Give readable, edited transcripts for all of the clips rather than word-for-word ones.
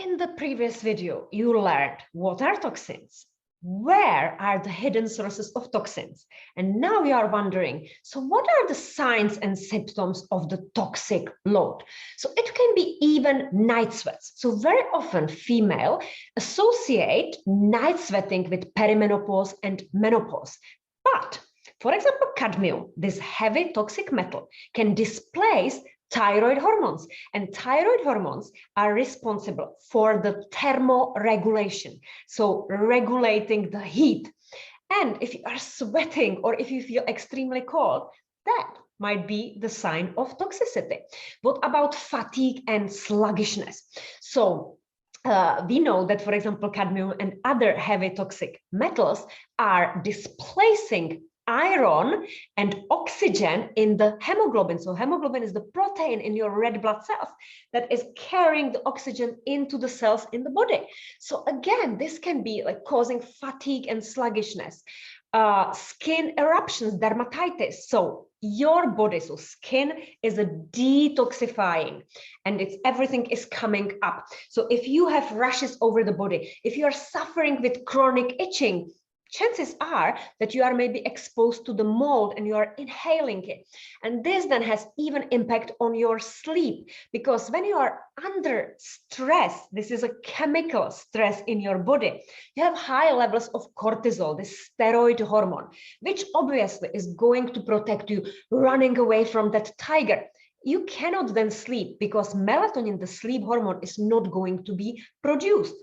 In the previous video, you learned what are toxins, where are the hidden sources of toxins, and now you are wondering, so what are the signs and symptoms of the toxic bloat? So it can be even night sweats. So very often female associate night sweating with perimenopause and menopause. But for example, cadmium, this heavy toxic metal, can displace thyroid hormones, and thyroid hormones are responsible for the thermoregulation, so regulating the heat. And if you are sweating or if you feel extremely cold, that might be the sign of toxicity. What about fatigue and sluggishness? So we know that, for example, cadmium and other heavy toxic metals are displacing iron and oxygen in the hemoglobin. So hemoglobin is the protein in your red blood cells that is carrying the oxygen into the cells in the body. So again, this can be like causing fatigue and sluggishness, skin eruptions, dermatitis. So your body, so skin is a detoxifying and everything is coming up. So if you have rashes over the body, if you are suffering with chronic itching, chances are that you are maybe exposed to the mold and you are inhaling it. And this then has even impact on your sleep, because when you are under stress, this is a chemical stress in your body, you have high levels of cortisol, this steroid hormone, which obviously is going to protect you running away from that tiger. You cannot then sleep because melatonin, the sleep hormone, is not going to be produced.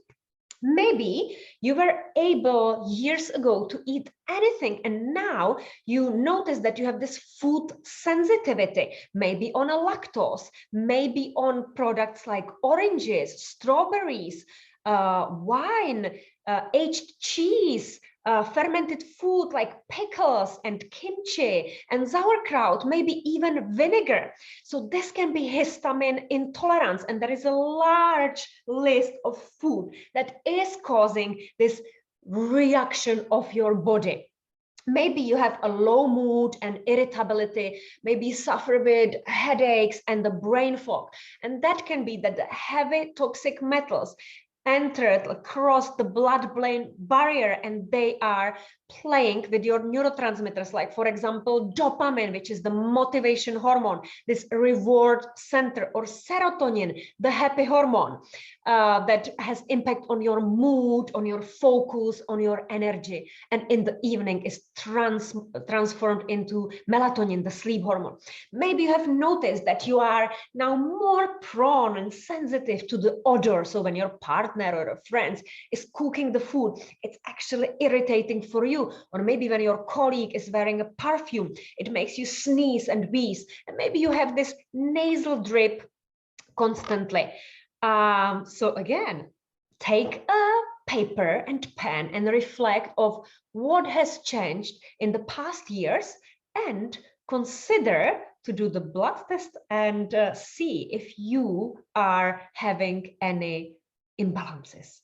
Maybe you were able years ago to eat anything and now you notice that you have this food sensitivity, maybe on a lactose, maybe on products like oranges, strawberries, wine, aged cheese, fermented food like pickles and kimchi and sauerkraut, maybe even vinegar. So this can be histamine intolerance, and there is a large list of food that is causing this reaction of your body. Maybe you have a low mood and irritability, maybe you suffer with headaches and the brain fog, and that can be that the heavy toxic metals entered across the blood-brain barrier and they are playing with your neurotransmitters, like for example dopamine, which is the motivation hormone, this reward center, or serotonin, the happy hormone, that has impact on your mood, on your focus, on your energy, and in the evening is transformed into melatonin, the sleep hormone. Maybe you have noticed that you are now more prone and sensitive to the odor. So when your partner or a friend is cooking the food, it's actually irritating for you. Or maybe when your colleague is wearing a perfume, it makes you sneeze and wheeze, and maybe you have this nasal drip constantly. So again, take a paper and pen and reflect of what has changed in the past years, and consider to do the blood test and see if you are having any imbalances.